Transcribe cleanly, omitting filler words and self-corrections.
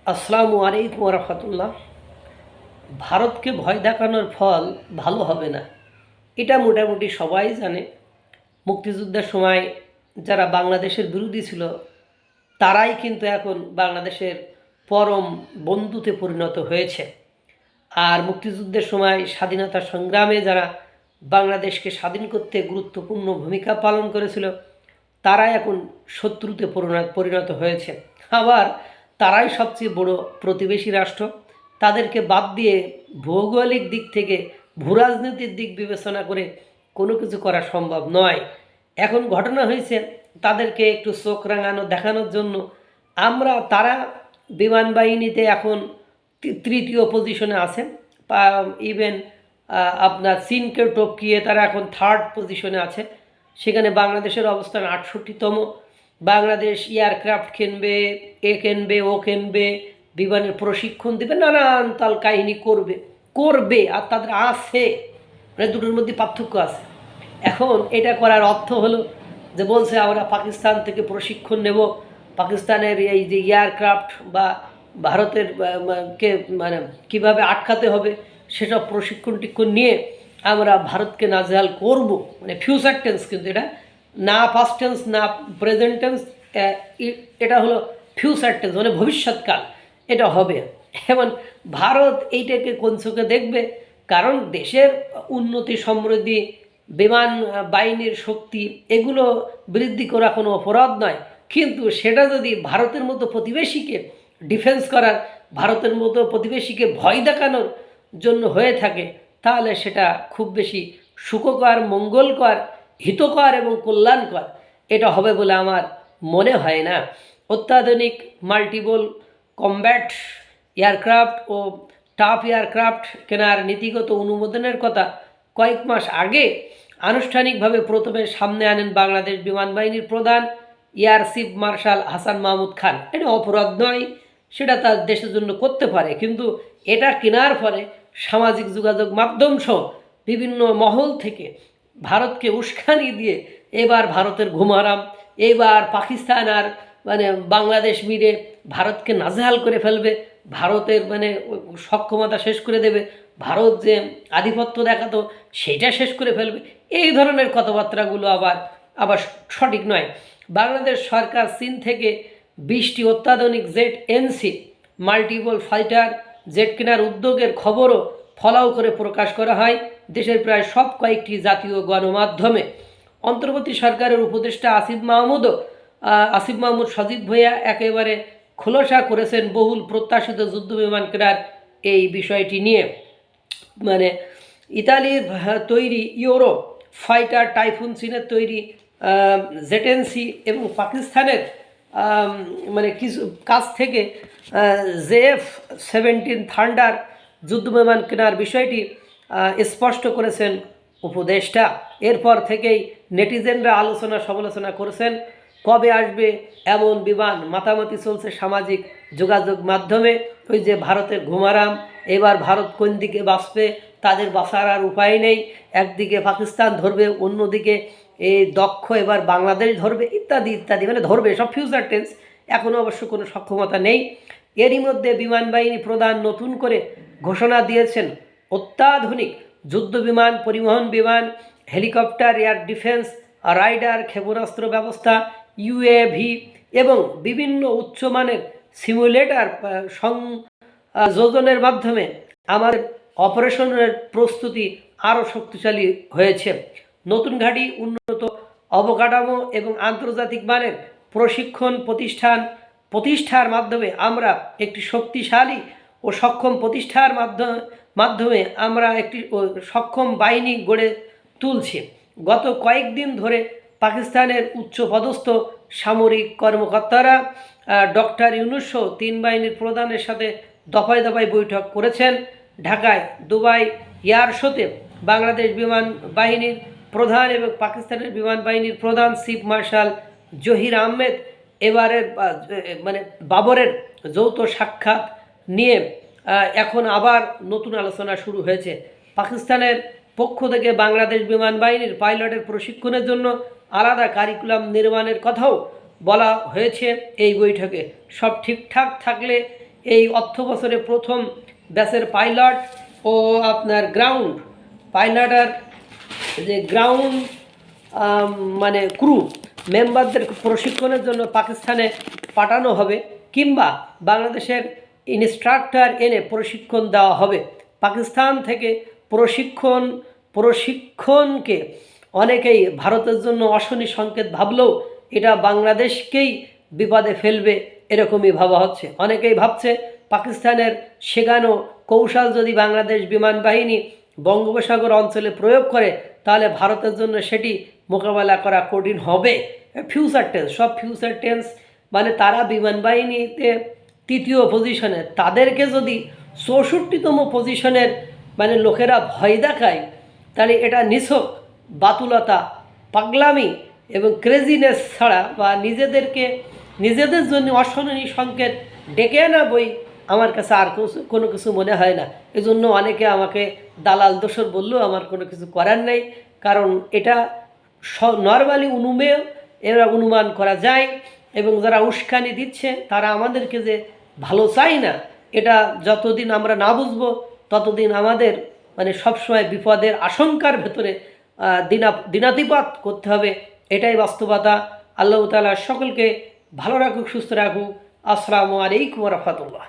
আসসালামু আলাইকুম রহমতুল্লাহ। ভারতকে ভয় দেখানোর ফল ভালো হবে না, এটা মোটামুটি সবাই জানে। মুক্তিযুদ্ধের সময় যারা বাংলাদেশের বিরোধী ছিল তারাই কিন্তু এখন বাংলাদেশের পরম বন্ধুতে পরিণত হয়েছে। আর মুক্তিযুদ্ধের সময় স্বাধীনতা সংগ্রামে যারা বাংলাদেশকে স্বাধীন করতে গুরুত্বপূর্ণ ভূমিকা পালন করেছিল তারাই এখন শত্রুতে পরিণত হয়েছে। আবার তারাই সবচেয়ে বড় প্রতিবেশী রাষ্ট্র। তাদেরকে বাদ দিয়ে ভৌগোলিক দিক থেকে ভূরাজনীতির দিক বিবেচনা করে কোনো কিছু করা সম্ভব নয়। এখন ঘটনা হয়েছে তাদেরকে একটু চোখ রাঙানো দেখানোর জন্য তারা বিমান বাহিনীতে এখন তৃতীয় পজিশনে আছে। ইভেন আপনার চীনকে টপকিয়ে তারা এখন থার্ড পজিশনে আছে। সেখানে বাংলাদেশের অবস্থান 68তম। বাংলাদেশ এয়ারক্রাফট কিনবে, এ কিনবে, ও কিনবে, বিমানের প্রশিক্ষণ দেবে, নানান তাল কাহিনী করবে আর তাদের আছে, মানে দুটোর মধ্যে পার্থক্য আছে। এখন এটা করার অর্থ হলো যে বলছে আমরা পাকিস্তান থেকে প্রশিক্ষণ নেব, পাকিস্তানের এই যে এয়ারক্রাফট বা ভারতের কে মানে কীভাবে আটকাতে হবে সেসব প্রশিক্ষণ নিয়ে আমরা ভারতকে নাজেহাল করব। মানে ফিউচার টেন্স, কিন্তু এটা না পাস্ট টেন্স না প্রেজেন্ট টেন্স, এটা হলো ফিউচার টেন্স, মানে ভবিষ্যৎকাল এটা হবে। এবং ভারত এইটাকে কোন চোখে দেখবে? কারণ দেশের উন্নতি, সমৃদ্ধি, বিমান বাহিনীর শক্তি এগুলো বৃদ্ধি করা কোনো অপরাধ নয়, কিন্তু সেটা যদি ভারতের মতো প্রতিবেশীকে ডিফেন্স করার, ভারতের মতো প্রতিবেশীকে ভয় দেখানোর জন্য হয়ে থাকে তাহলে সেটা খুব বেশি সুখকর, মঙ্গলকর, হিতকর এবং কল্যাণকর এটা হবে বলে আমার মনে হয় না। অত্যাধুনিক মাল্টিপল কমব্যাট এয়ারক্রাফট ও টাফ এয়ারক্রাফট কেনার নীতিগত অনুমোদনের কথা কয়েক মাস আগে আনুষ্ঠানিকভাবে প্রথমে সামনে আনেন বাংলাদেশ বিমান বাহিনীর প্রধান air chief marshal Hasan Mahmud Khan. এটা অপরাধ নয়, সেটা তার দেশের জন্য করতে পারে, কিন্তু এটা কেনার পরে সামাজিক যোগাযোগ মাধ্যম সহ বিভিন্ন মহল থেকে ভারতকে উস্কানি দিয়ে এবার ভারতের ঘুমারাম, এবার পাকিস্তান আর বাংলাদেশ মিলে ভারতকে নাজেহাল করে ফেলবে, ভারতের সক্ষমতা শেষ করে দেবে, ভারত যে আধিপত্য দেখাতো সেটা শেষ করে ফেলবে, এই ধরনের কথাবার্তাগুলো আবার সঠিক নয়। বাংলাদেশ সরকার চীন থেকে 20টি অত্যাধুনিক jet NC multiple fighter jet কেনার উদ্যোগের খবরও ফলাও করে প্রকাশ করা হয় দেশের প্রায় সব কয়েকটি জাতীয় গণমাধ্যমে। অন্তর্বর্তী সরকারের উপদেষ্টা আসিফ মাহমুদ সজিদ ভূঁইয়া একেবারে খোলসা করেছেন বহুল প্রত্যাশিত যুদ্ধ বিমান কেনার এই বিষয়টি নিয়ে। ইতালির তৈরি ইউরো ফাইটার টাইফুন, চীনের তৈরি জেটেন্সি এবং পাকিস্তানের কিছু কাছ থেকে JF-17 থান্ডার যুদ্ধবিমান কেনার বিষয়টি স্পষ্ট করেছেন উপদেষ্টা। এরপর থেকেই নেটিজেনরা আলোচনা সমালোচনা করেছেন কবে আসবে এমন বিমান, মাতামাতি চলছে সামাজিক যোগাযোগ মাধ্যমে। ওই যে ভারতের ঘুমারাম, এবার ভারত কোন দিকে বাঁচবে, তাদের বাঁচার আর উপায় নেই, একদিকে পাকিস্তান ধরবে, অন্যদিকে এই দক্ষ এবার বাংলাদেশ ধরবে, ইত্যাদি ইত্যাদি, ধরবে, সব ফিউচার টেন্স, এখনও অবশ্য কোনো সক্ষমতা নেই। এরই মধ্যে বিমান বাহিনী প্রধান নতুন করে ঘোষণা দিয়েছেন অত্যাধুনিক যুদ্ধ বিমান, পরিবহন বিমান, হেলিকপ্টার, এয়ার ডিফেন্স, রাইডার, ক্ষেপণাস্ত্র ব্যবস্থা, UAV এবং বিভিন্ন উচ্চমানের সিমুলেটর সংযোজনের মাধ্যমে আমাদের অপারেশনের প্রস্তুতি আরও শক্তিশালী হয়েছে। নতুন ঘাঁটি, উন্নত অবকাঠামো এবং আন্তর্জাতিক মানের প্রশিক্ষণ প্রতিষ্ঠার মাধ্যমে আমরা একটি শক্তিশালী ও সক্ষম মাধ্যমে আমরা একটি সক্ষম বাহিনী গড়ে তুলছি। গত কয়েকদিন ধরে পাকিস্তানের উচ্চপদস্থ সামরিক কর্মকর্তারা ডক্টর ইউনূস সহ 3 বাহিনীর প্রধানের সাথে দফায় দফায় বৈঠক করেছেন। ঢাকায় দুবাই এয়ার শোতে বাংলাদেশ বিমান বাহিনীর প্রধান এবং পাকিস্তানের বিমান বাহিনীর প্রধান চিফ মার্শাল জহির আহমেদ এবারের বাবরের যৌথ সাক্ষাৎ নিয়ে এখন আবার নতুন আলোচনা শুরু হয়েছে। পাকিস্তানের পক্ষ থেকে বাংলাদেশ বিমান বাহিনীর পাইলটের প্রশিক্ষণের জন্য আলাদা কারিকুলাম নির্মাণের কথাও বলা হয়েছে এই বৈঠকে। সব ঠিকঠাক থাকলে এই অর্থ বছরে প্রথম ব্যাচের পাইলট ও আপনার গ্রাউন্ড পাইলট আর যে গ্রাউন্ড মানে ক্রু মেম্বারদের প্রশিক্ষণের জন্য পাকিস্তানে পাঠানো হবে, কিংবা বাংলাদেশের ইনস্ট্রাক্টর এনে প্রশিক্ষণ দেওয়া হবে। পাকিস্তান থেকে প্রশিক্ষণকে অনেকেই ভারতের জন্য অশনি সংকেত ভাবলেও এটা বাংলাদেশকেই বিপদে ফেলবে এরকমই ভাবা হচ্ছে। অনেকেই ভাবছে পাকিস্তানের শেখানো কৌশল যদি বাংলাদেশ বিমান বাহিনী বঙ্গোপসাগর অঞ্চলে প্রয়োগ করে তাহলে ভারতের জন্য সেটি মোকাবেলা করা কঠিন হবে। ফিউচার টেন্স, সব ফিউচার টেন্স মানে তারা বিমান বাহিনীতে 3য় পজিশনে, তাদেরকে যদি 64তম পজিশনের মানে লোকেরা ভয় দেখায় তাহলে এটা নিছক বাতুলতা, পাগলামি এবং ক্রেজিনেস ছাড়া বা নিজেদের জন্য অশনি সংকেত ডেকে আনা বই আমার কাছে আর কোনো কিছু মনে হয় না। এজন্য অনেকে আমাকে দালাল দোসর বললেও আমার কোনো কিছু করার নেই, কারণ এটা নর্মালি এরা অনুমান করা যায়, এবং যারা উস্কানি দিচ্ছে তারা আমাদেরকে যে ভালো চাই না, এটা যতদিন আমরা না বুঝবো ততদিন আমাদের মানে সবসময় বিপদের আশঙ্কার ভেতরে দিনাতিপাত করতে হবে। এটাই বাস্তবতা। আল্লাহ তাআলা সকলকে ভালো রাখুক, সুস্থ রাখুক। আসসালামু আলাইকুম ওয়া রাহমাতুল্লাহ।